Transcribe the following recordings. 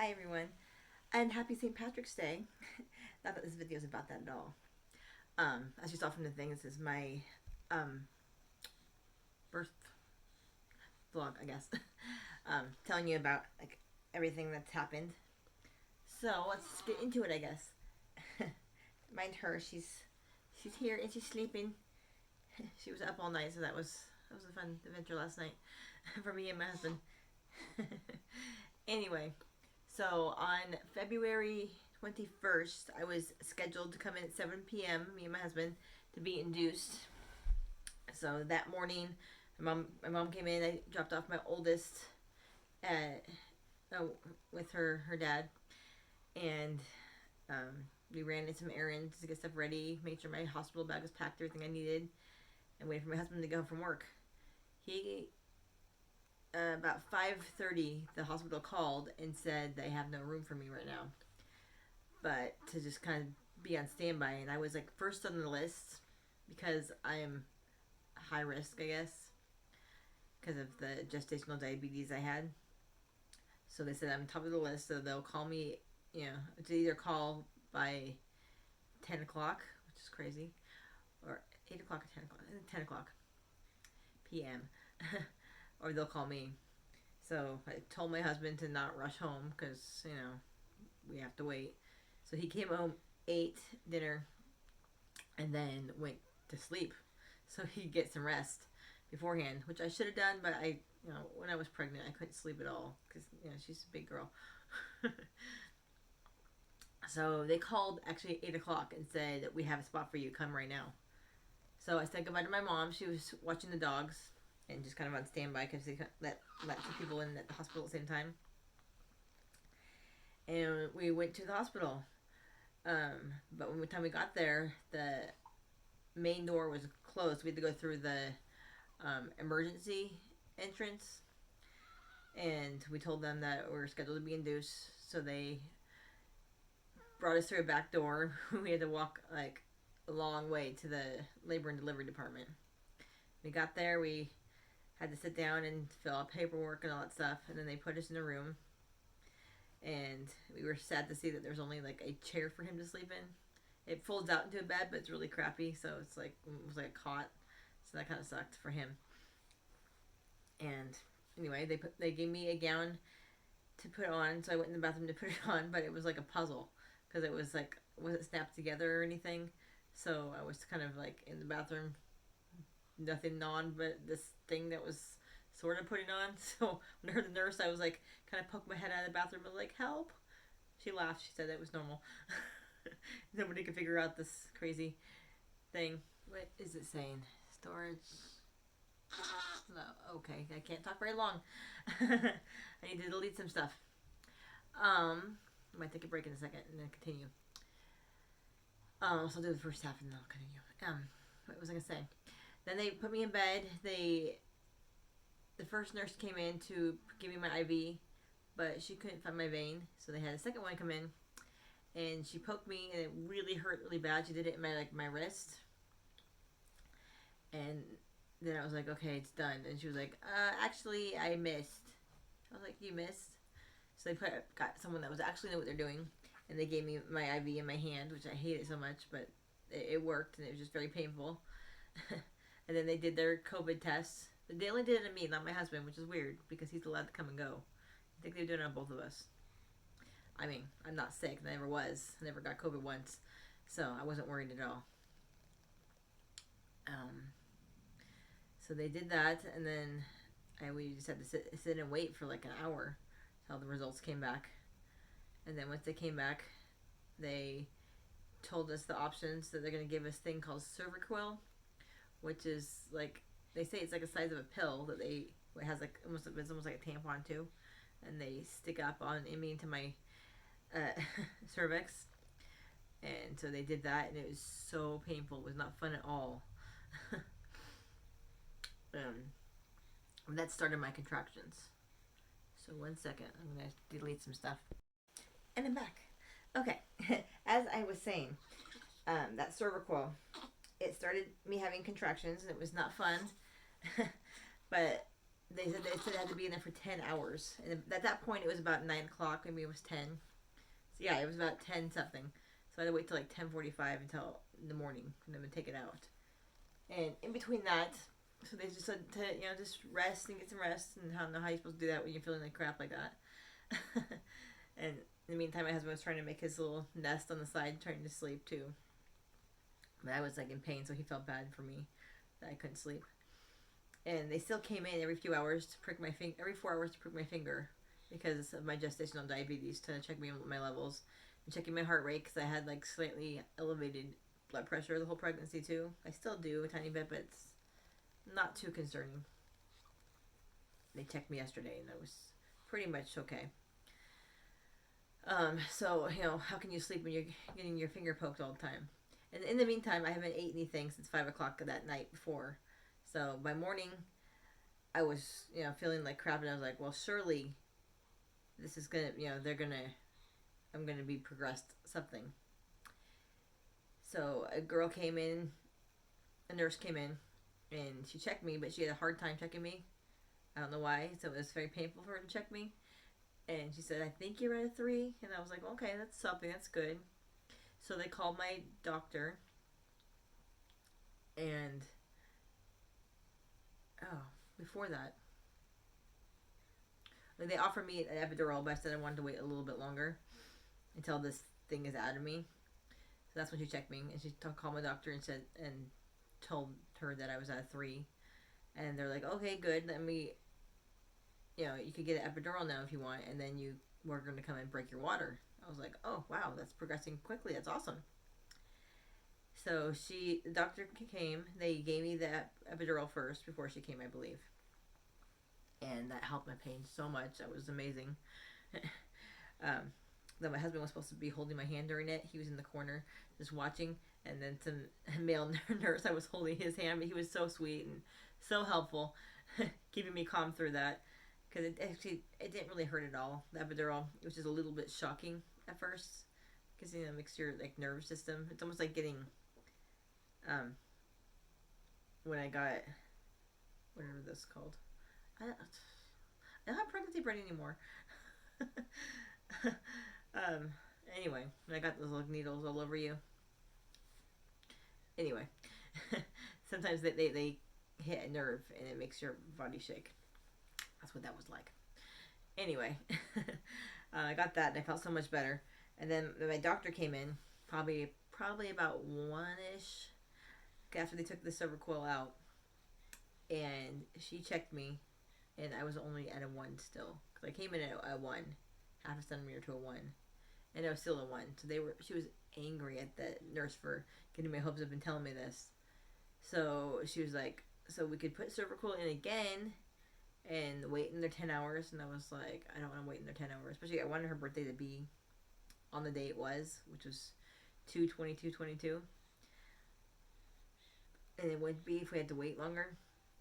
Hi everyone, and happy St. Patrick's Day. Not that this video is about that at all. As you saw from the thing, this is my um, birth vlog, I guess. Telling you about like everything that's happened. So let's get into it, I guess. Mind her, she's here and she's sleeping. She was up all night, so that was a fun adventure last night for me and my husband. Anyway, so on February 21st, I was scheduled to come in at 7 p.m., me and my husband, to be induced. So that morning, my mom came in. I dropped off my oldest at, with her dad, and we ran in some errands to get stuff ready, made sure my hospital bag was packed, everything I needed, and waited for my husband to go home from work. He about 5:30, the hospital called and said they have no room for me right now, but to just kind of be on standby. And I was like first on the list because I am high risk, I guess, because of the gestational diabetes I had. So they said I'm top of the list, so they'll call me, to either call by 10 o'clock, which is crazy, or 8 o'clock or 10 o'clock, 10 o'clock p.m., or they'll call me. So I told my husband to not rush home because, we have to wait. So he came home, ate dinner, and then went to sleep so he'd get some rest beforehand, which I should have done, but when I was pregnant, I couldn't sleep at all because, she's a big girl. So they called actually at 8 o'clock and said, we have a spot for you, come right now. So I said goodbye to my mom. She was watching the dogs and just kind of on standby because they let two people in at the hospital at the same time. And we went to the hospital. But when the time we got there, the main door was closed. We had to go through the emergency entrance. And we told them that we were scheduled to be induced. So they brought us through a back door. We had to walk like a long way to the labor and delivery department. We got there. We had to sit down and fill out paperwork and all that stuff. And then they put us in a room. And we were sad to see that there's only like a chair for him to sleep in. It folds out into a bed, but it's really crappy, so it was like a cot. So that kind of sucked for him. And anyway, they gave me a gown to put on, so I went in the bathroom to put it on, but it was like a puzzle because it was like wasn't snapped together or anything. So I was kind of like in the bathroom, nothing on but this thing that was sort of putting on. So when I heard the nurse, I was like, kind of poked my head out of the bathroom. I was like, help. She laughed. She said that was normal. Nobody could figure out this crazy thing. What is it saying? Storage. No, okay. I can't talk very long. I need to delete some stuff. I might take a break in a second and then continue. So I'll do the first half and then I'll continue. What was I gonna say? Then they put me in bed. The first nurse came in to give me my IV, but she couldn't find my vein, so they had a second one come in, and she poked me, and it really hurt really bad. She did it in my wrist, and then I was like, okay, it's done. And she was like, actually, I missed. I was like, you missed? So they got someone that was actually knew what they're doing, and they gave me my IV in my hand, which I hated so much, but it worked, and it was just very painful. And then they did their COVID tests. They only did it on me, not my husband, which is weird because he's allowed to come and go. I think they were doing it on both of us. I mean, I'm not sick. I never was. I never got COVID once. So I wasn't worried at all. So they did that, and then we just had to sit and wait for like an hour until the results came back. And then once they came back, they told us the options that they're going to give us thing called Cerviquil, which is like, they say it's like the size of a pill that it has like it's almost like a tampon too, and they stick up on me into my cervix, and so they did that, and it was so painful. It was not fun at all. That started my contractions. So 1 second, I'm gonna delete some stuff, and I'm back. Okay, as I was saying, that Cerviquil, it started me having contractions, and it was not fun. But they said I had to be in there for 10 hours, and at that point it was about 9 o'clock. Maybe it was 10. So yeah, it was about 10 something. So I had to wait till like 10:45 until in the morning for them to take it out. And in between that, so they just said to just rest and get some rest. And I don't know how you're supposed to do that when you're feeling like crap like that. And in the meantime, my husband was trying to make his little nest on the side, trying to sleep too. But I was like in pain, so he felt bad for me that I couldn't sleep. And they still came in every few hours to prick my finger, every 4 hours to prick my finger, because of my gestational diabetes, to check my levels and checking my heart rate, because I had like slightly elevated blood pressure the whole pregnancy too. I still do a tiny bit, but it's not too concerning. They checked me yesterday, and I was pretty much okay. So how can you sleep when you're getting your finger poked all the time? And in the meantime, I haven't ate anything since 5 o'clock that night before. So by morning, I was feeling like crap, and I was like, well, surely this is gonna I'm gonna be progressed something. So a nurse came in, and she checked me, but she had a hard time checking me. I don't know why. So it was very painful for her to check me. And she said, I think you're at a 3. And I was like, okay, that's something. That's good. So they called my doctor. And, before that, like, they offered me an epidural, but I said I wanted to wait a little bit longer until this thing is out of me. So that's when she checked me. And she called my doctor and told her that I was at a 3. And they're like, okay, good. Let me, you could get an epidural now if you want, and then we're going to come and break your water. I was like, oh, wow, that's progressing quickly. That's awesome. So the doctor came. They gave me the epidural first before she came, I believe. And that helped my pain so much. That was amazing. Then my husband was supposed to be holding my hand during it. He was in the corner just watching. And then some male nurse, I was holding his hand, but he was so sweet and so helpful, keeping me calm through that. Because it didn't really hurt at all. The epidural, it was just a little bit shocking at first, because it makes your like nervous system. It's almost like getting, when I got whatever this is called. I don't have pregnancy brain anymore. Anyway, when I got those little needles all over you. Anyway, sometimes they hit a nerve and it makes your body shake. That's what that was like. Anyway, I got that and I felt so much better. And then my doctor came in, probably about 1-ish, after they took the cervical out. And she checked me, and I was only at a 1 still. Because I came in at a 1, half a centimeter to a 1. And I was still a 1. So she was angry at the nurse for getting my hopes up and telling me this. So she was like, so we could put cervical in again and wait in there 10 hours. And I was like, I don't want to wait in there 10 hours. Especially I wanted her birthday to be on the day it was, which was 2/22/22. And it wouldn't be if we had to wait longer.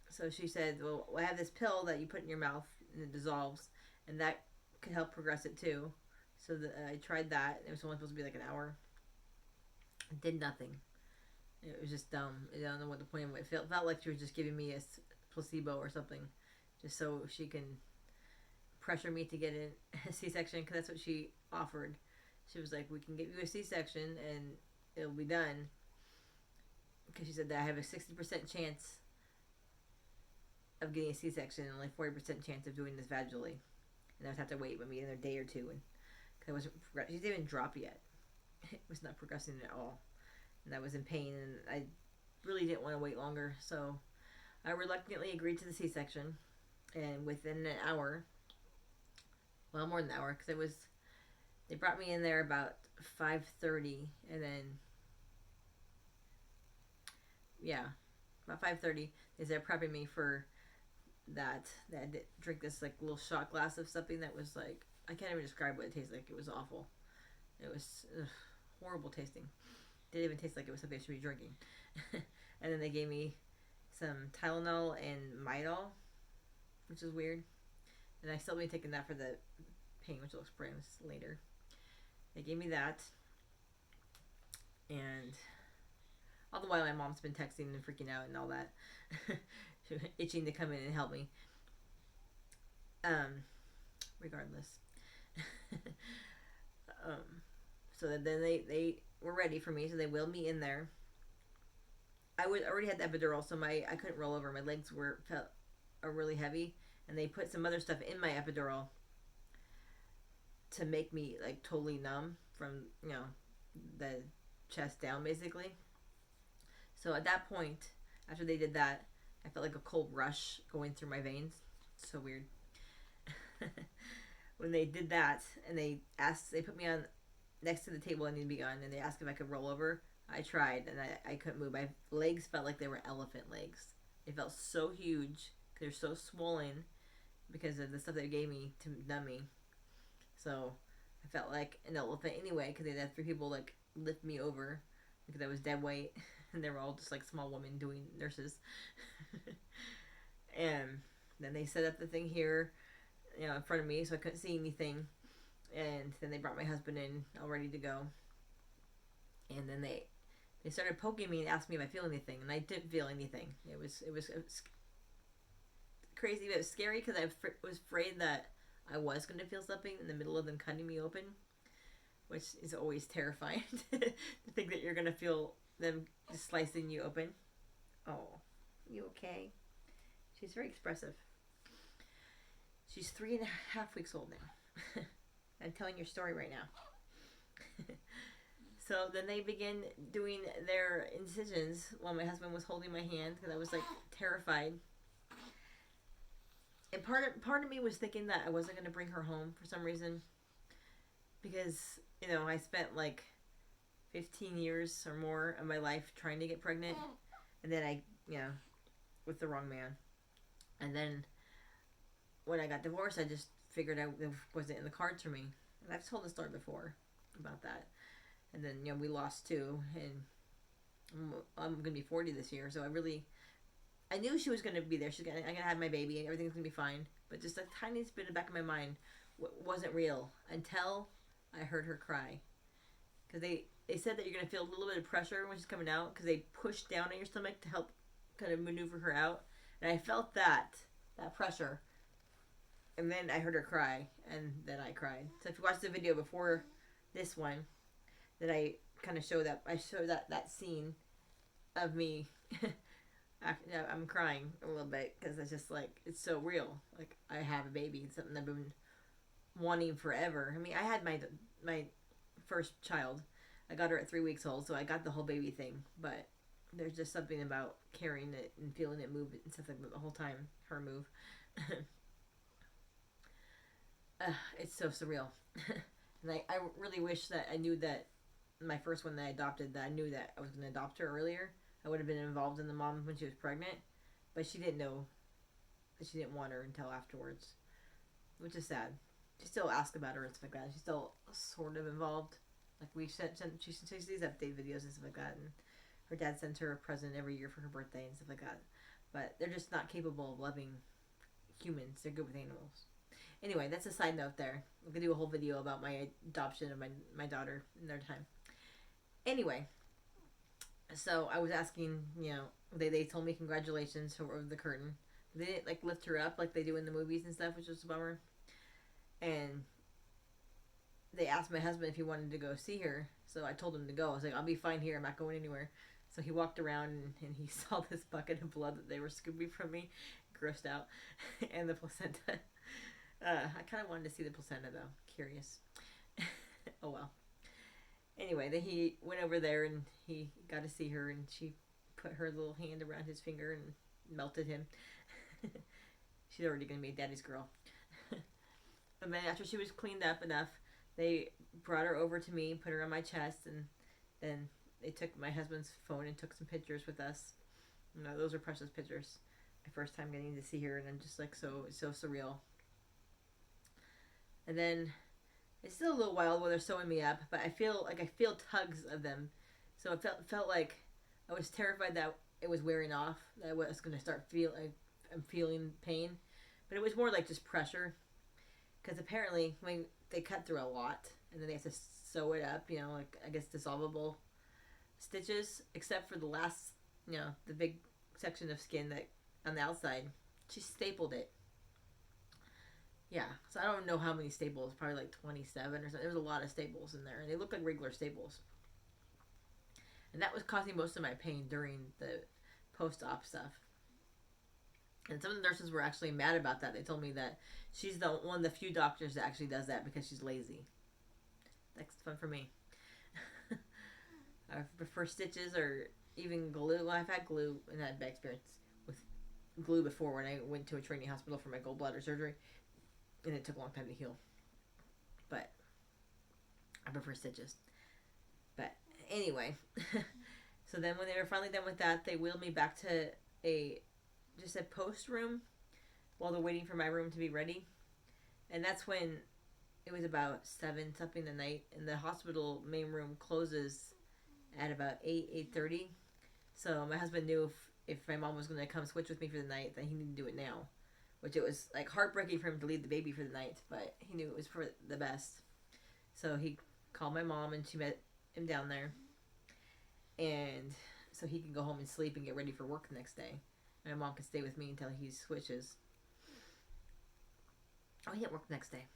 So she said, well, I have this pill that you put in your mouth and it dissolves, and that could help progress it too. So I tried that. It was only supposed to be like an hour. It did nothing. It was just dumb. I don't know what the point of it felt like. She was just giving me a placebo or something, just so she can pressure me to get a C-section, because that's what she offered. She was like, we can get you a C-section and it'll be done, because she said that I have a 60% chance of getting a C-section and only 40% chance of doing this vaginally, and I would have to wait maybe another day or two, and because I wasn't, she didn't even drop yet. It was not progressing at all, and I was in pain, and I really didn't want to wait longer, so I reluctantly agreed to the C-section. And within an hour, well, more than an hour, because they brought me in there about 5:30, and then about 5:30 is they're prepping me for that. They had to drink this like little shot glass of something that was like, I can't even describe what it tasted like. It was awful. It was horrible tasting. It didn't even taste like it was something I should be drinking. And then they gave me some Tylenol and Midol, which is weird. And I still be taking that for the pain, which I'll explain later. They gave me that, and all the while my mom's been texting and freaking out and all that, itching to come in and help me. Um, regardless. um, so then they were ready for me, so they wheeled me in there. Already had the epidural, so I couldn't roll over. My legs felt are really heavy, and they put some other stuff in my epidural to make me like totally numb from the chest down basically. So at that point, after they did that, I felt like a cold rush going through my veins. So weird. When they did that, and they put me on next to the table I needed to be on, and they asked if I could roll over. I tried, and I couldn't move. My legs felt like they were elephant legs. They felt so huge. They're so swollen because of the stuff they gave me to numb me. So I felt like an elephant anyway, because they had 3 people like lift me over because I was dead weight, and they were all just like small women doing nurses. And then they set up the thing here, in front of me, so I couldn't see anything. And then they brought my husband in, all ready to go. And then they started poking me and asked me if I feel anything, and I didn't feel anything. It was crazy, but it was scary because I was afraid that I was going to feel something in the middle of them cutting me open, which is always terrifying to think that you're going to feel them just slicing you open. Oh, you okay? She's very expressive. She's 3.5 weeks old now. I'm telling your story right now. So then they begin doing their incisions while my husband was holding my hand, because I was like terrified. And part of me was thinking that I wasn't going to bring her home for some reason, because I spent like 15 years or more of my life trying to get pregnant, and then I with the wrong man. And then when I got divorced, I just figured it wasn't in the cards for me. And I've told the story before about that. And then we lost 2, and I'm gonna be 40 this year, so I knew she was gonna be there. I'm gonna have my baby, and everything's gonna be fine. But just a tiny bit in the back of my mind wasn't real until I heard her cry. Because they said that you're gonna feel a little bit of pressure when she's coming out, because they push down on your stomach to help kind of maneuver her out, and I felt that pressure. And then I heard her cry, and then I cried. So if you watch the video before this one, that I kind of show that scene of me. I'm crying a little bit because it's just like, it's so real. Like, I have a baby. It's something I've been wanting forever. I mean, I had my first child. I got her at 3 weeks old, so I got the whole baby thing. But there's just something about carrying it and feeling it move and stuff like that the whole time. Her move. It's so surreal. And I really wish that I knew that my first one that I adopted, that I knew that I was going to adopt her earlier. I would have been involved in the mom when she was pregnant, but she didn't know that she didn't want her until afterwards, which is sad. She still asks about her and stuff like that. She's still sort of involved. Like, she sees these update videos and stuff like that, and her dad sends her a present every year for her birthday and stuff like that. But they're just not capable of loving humans. They're good with animals. Anyway, that's a side note there. I'm going to do a whole video about my adoption of my daughter in their time. Anyway, so I was asking, they told me congratulations over the curtain. They didn't like lift her up like they do in the movies and stuff, which was a bummer. And they asked my husband if he wanted to go see her. So I told him to go. I was like, I'll be fine here. I'm not going anywhere. So he walked around and he saw this bucket of blood that they were scooping from me, grossed out, and the placenta. I kind of wanted to see the placenta though. Curious. Oh well. Anyway, then he went over there and he got to see her, and she put her little hand around his finger and melted him. She's already going to be a daddy's girl. And then after she was cleaned up enough, they brought her over to me, put her on my chest, and then they took my husband's phone and took some pictures with us. Those are precious pictures. My first time getting to see her, and I'm just like so surreal. And then it's still a little wild while they're sewing me up, but I feel tugs of them. So it felt like I was terrified that it was wearing off, that I was going to start I'm feeling pain. But it was more like just pressure. Because apparently, when they cut through a lot, and then they have to sew it up, like, I guess, dissolvable stitches, except for the last, the big section of skin that on the outside, she stapled it. Yeah, so I don't know how many staples, probably like 27 or something. There was a lot of staples in there, and they looked like regular staples. And that was causing most of my pain during the post-op stuff. And some of the nurses were actually mad about that. They told me that she's the one of the few doctors that actually does that because she's lazy. That's fun for me. I prefer stitches or even glue. Well, I've had glue and had bad experience with glue before when I went to a training hospital for my gallbladder surgery, and it took a long time to heal. But I prefer stitches. But anyway, so then when they were finally done with that, they wheeled me back to a just a post room while they're waiting for my room to be ready. And that's when it was about 7 something the night, and the hospital main room closes at about 8:30. So my husband knew if my mom was going to come switch with me for the night, that he needed to do it now. Which it was like heartbreaking for him to leave the baby for the night, but he knew it was for the best. So he called my mom, and she met him down there, and so he can go home and sleep and get ready for work the next day. My mom can stay with me until he switches. Oh, he didn't work the next day.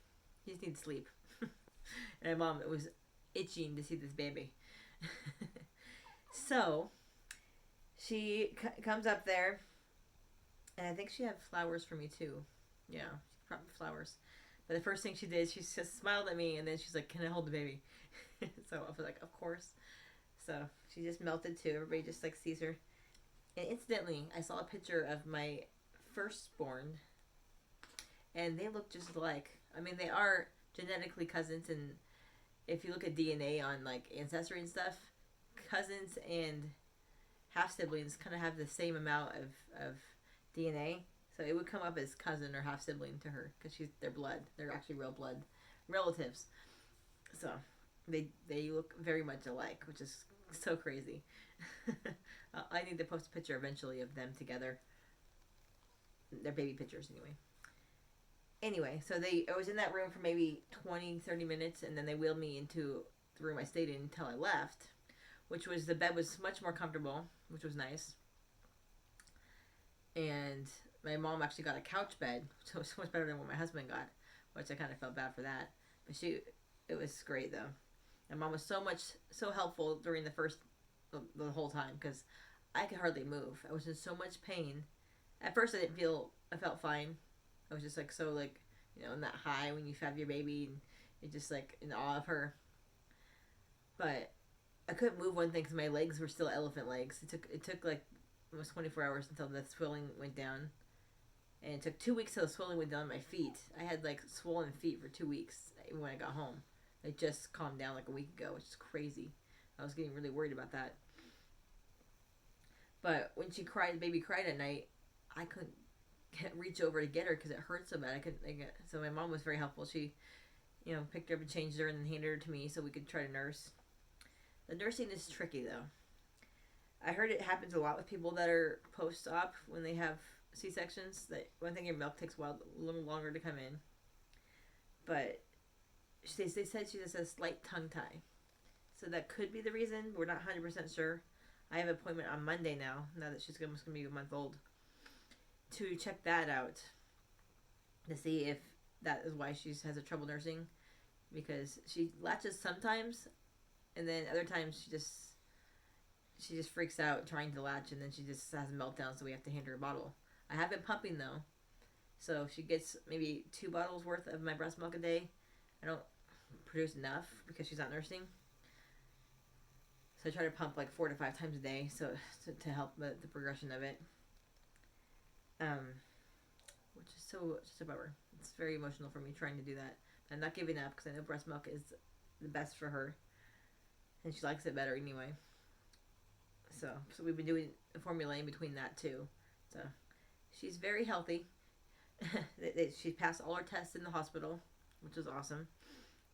He just needs sleep. And my mom was itching to see this baby. So she comes up there, and I think she had flowers for me too. Yeah, she brought me flowers. But the first thing she did, she just smiled at me, and then she's like, "Can I hold the baby?" So I was like, "Of course." So she just melted too. Everybody just like sees her. And incidentally, I saw a picture of my firstborn, and they look just alike. I mean, they are genetically cousins, and if you look at DNA on like ancestry and stuff, cousins and half siblings kind of have the same amount of DNA. So it would come up as cousin or half sibling to her because she's their blood. They're actually real blood relatives. So they look very much alike, which is so crazy. I need to post a picture eventually of them together. Their baby pictures, anyway. Anyway, so I was in that room for maybe 20, 30 minutes, and then they wheeled me into the room I stayed in until I left, which was the bed was much more comfortable, which was nice. And my mom actually got a couch bed, so it was so much better than what my husband got, which I kind of felt bad for that. But it was great though. And mom was so helpful during the whole time because I could hardly move. I was in so much pain. At first, I felt fine. I was just like so like in that high when you have your baby and you're just like in awe of her. But I couldn't move one thing because my legs were still elephant legs. It took like almost 24 hours until the swelling went down, and it took 2 weeks till the swelling went down on my feet. I had like swollen feet for 2 weeks even when I got home. It just calmed down like a week ago, which is crazy. I was getting really worried about that. But when the baby cried at night, I couldn't reach over to get her because it hurt so bad. So my mom was very helpful. She, picked her up and changed her and then handed her to me so we could try to nurse. The nursing is tricky though. I heard it happens a lot with people that are post-op when they have C-sections. That one thing, your milk takes a little longer to come in. But they said she just has a slight tongue tie. So that could be the reason. We're not 100% sure. I have an appointment on Monday now that she's almost going to be a month old, to check that out to see if that is why she has a trouble nursing, because she latches sometimes, and then other times she just freaks out trying to latch, and then she just has a meltdown, so we have to hand her a bottle. I have been pumping though, so she gets maybe 2 bottles worth of my breast milk a day. I don't produce enough because she's not nursing. So I try to pump like 4 to 5 times a day, so to help the progression of it. Which is just a bummer. It's very emotional for me trying to do that. I'm not giving up because I know breast milk is the best for her, and she likes it better anyway. So we've been doing a formula in between that too. So she's very healthy. She passed all her tests in the hospital, which was awesome.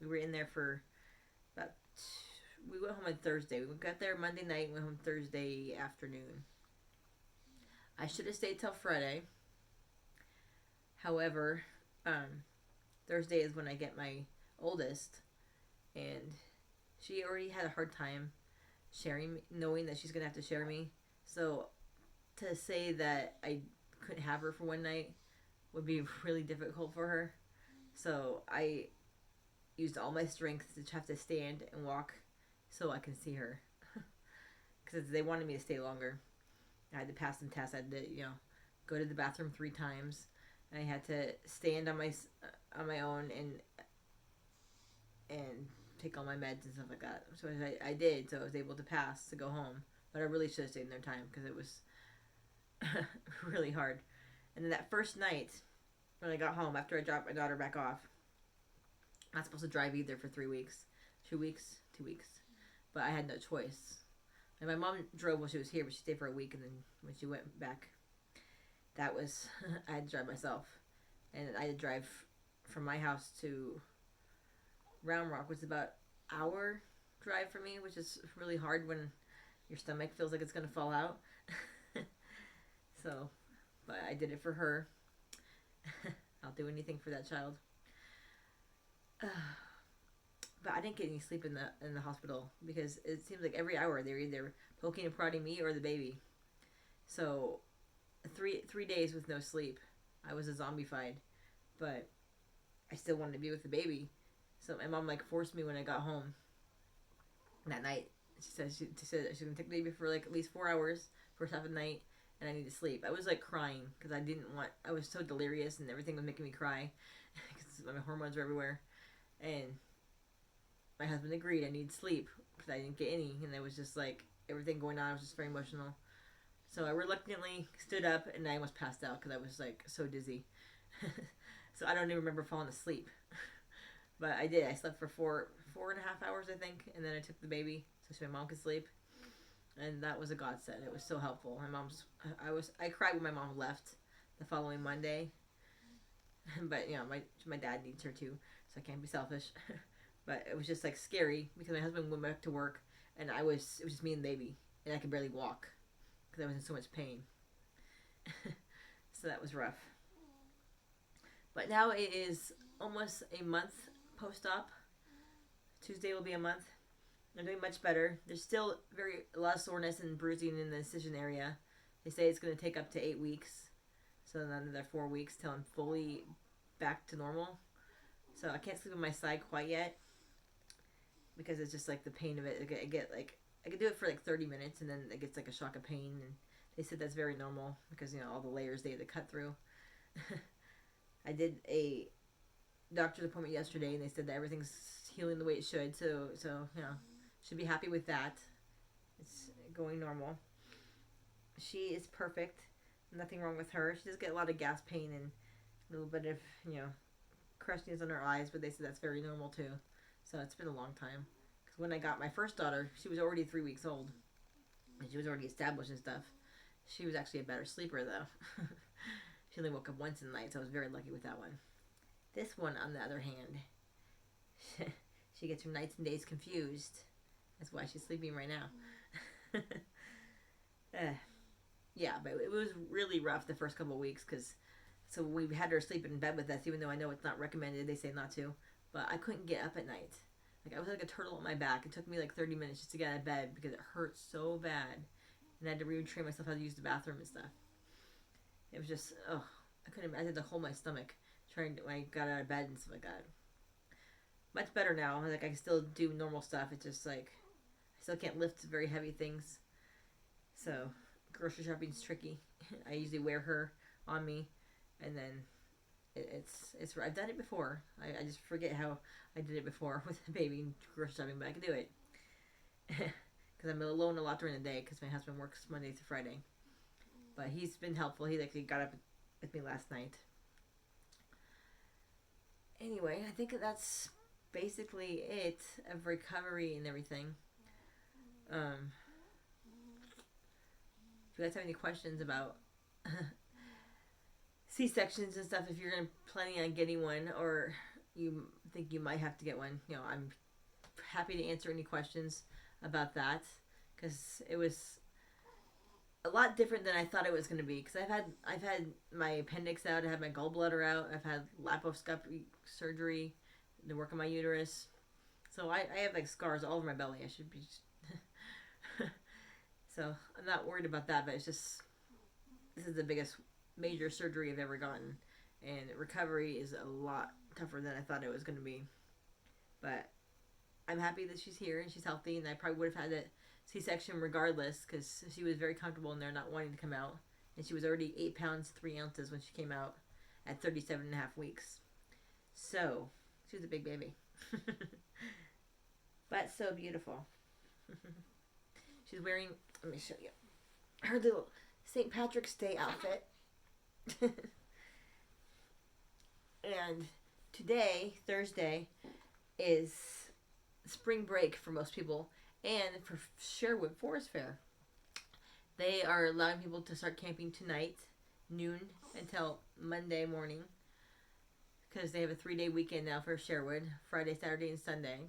We were in there for about. We went home on Thursday. We got there Monday night and went home Thursday afternoon. I should have stayed till Friday. However, Thursday is when I get my oldest, and she already had a hard time sharing, knowing that she's going to have to share me. So to say that I couldn't have her for one night would be really difficult for her. So I used all my strength to have to stand and walk so I can see her. Because they wanted me to stay longer. I had to pass some tests. I had to, go to the bathroom 3 times. And I had to stand on my own and take all my meds and stuff like that. So I did. So I was able to pass to go home. But I really should have stayed in their time because it was really hard. And then that first night when I got home after I dropped my daughter back off, I'm not supposed to drive either for 3 weeks, 2 weeks, 2 weeks. But I had no choice. And my mom drove while she was here, but she stayed for a week, and then when she went back, that was I had to drive myself, and I had to drive from my house to Round Rock, which is about an hour drive for me, which is really hard when your stomach feels like it's gonna fall out. So, but I did it for her. I'll do anything for that child. But I didn't get any sleep in the hospital because it seems like every hour they're either poking and prodding me or the baby. So, three days with no sleep, I was a zombified, but I still wanted to be with the baby. So my mom forced me when I got home that night. She said she's gonna take the baby for at least 4 hours first half of the night, and I need to sleep. I was crying because I didn't want. I was so delirious and everything was making me cry because my hormones were everywhere, and my husband agreed I need sleep because I didn't get any, and it was just everything going on. I was just very emotional. So I reluctantly stood up and I almost passed out because I was so dizzy. So I don't even remember falling asleep. But I did. I slept for four and a half hours, I think, and then I took the baby so my mom could sleep, and that was a godsend. It was so helpful. I cried when my mom left the following Monday, but my dad needs her too, so I can't be selfish. But it was just scary because my husband went back to work, and it was just me and the baby, and I could barely walk because I was in so much pain. So that was rough. But now it is almost a month post-op. Tuesday will be a month. I'm doing much better. There's still a lot of soreness and bruising in the incision area. They say it's going to take up to 8 weeks. So then another 4 weeks till I'm fully back to normal. So I can't sleep on my side quite yet because it's just the pain of it. I could do it for 30 minutes and then it gets a shock of pain, and they said that's very normal because all the layers they had to cut through. I did a doctor's appointment yesterday, and they said that everything's healing the way it should. So should be happy with that. It's going normal. She is perfect. Nothing wrong with her. She does get a lot of gas pain and a little bit of crustiness on her eyes, but they said that's very normal too. So it's been a long time. Because when I got my first daughter, she was already 3 weeks old, and she was already established and stuff. She was actually a better sleeper though. She only woke up once in the night, so I was very lucky with that one. This one, on the other hand, she gets her nights and days confused. That's why she's sleeping right now. Yeah, but it was really rough the first couple of weeks so we had her sleep in bed with us, even though I know it's not recommended. They say not to, but I couldn't get up at night. I was like a turtle on my back. It took me 30 minutes just to get out of bed because it hurt so bad, and I had to retrain myself how to use the bathroom and stuff. It was just, I couldn't. I had to hold my stomach when I got out of bed and stuff like that. Much better now. I can still do normal stuff. It's just I still can't lift very heavy things. So grocery shopping's tricky. I usually wear her on me, and then it's. I've done it before. I just forget how I did it before with the baby and grocery shopping, but I can do it because I'm alone a lot during the day because my husband works Monday through Friday. But he's been helpful. He actually got up with me last night. Anyway, I think that's basically it of recovery and everything. If you guys have any questions about C-sections and stuff, if you're planning on getting one or you think you might have to get one, I'm happy to answer any questions about that because it was a lot different than I thought it was going to be because I've had my appendix out, I had my gallbladder out, I've had laparoscopy surgery to work on my uterus, so I have scars all over my belly. I should be so I'm not worried about that, but it's just this is the biggest major surgery I've ever gotten, and recovery is a lot tougher than I thought it was going to be. But I'm happy that she's here and she's healthy, and I probably would have had a C-section regardless because she was very comfortable in there not wanting to come out. And she was already 8 pounds, 3 ounces when she came out at 37 and a half weeks. So, she was a big baby. But so beautiful. She's wearing, let me show you, her little St. Patrick's Day outfit. And today, Thursday, is spring break for most people, and for Sherwood Forest Fair. They are allowing people to start camping tonight, noon, until Monday morning, because they have a 3-day weekend now for Sherwood, Friday, Saturday, and Sunday.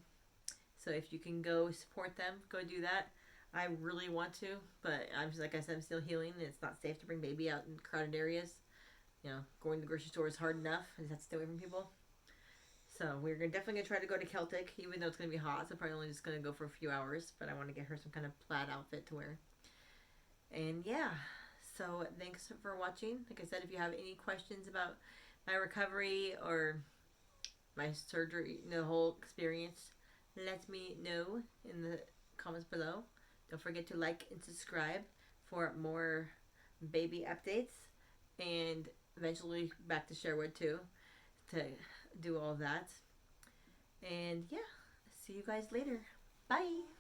So if you can go support them, go do that. I really want to, but I'm just, like I said, I'm still healing, and it's not safe to bring baby out in crowded areas. You know, going to the grocery store is hard enough. I just have to stay away from people. So we're definitely going to try to go to Celtic, even though it's going to be hot. So probably only just going to go for a few hours. But I want to get her some kind of plaid outfit to wear. And yeah, so thanks for watching. Like I said, if you have any questions about my recovery or my surgery, the whole experience, let me know in the comments below. Don't forget to like and subscribe for more baby updates. And eventually back to Sherwood too, to do all that. And yeah, see you guys later. Bye.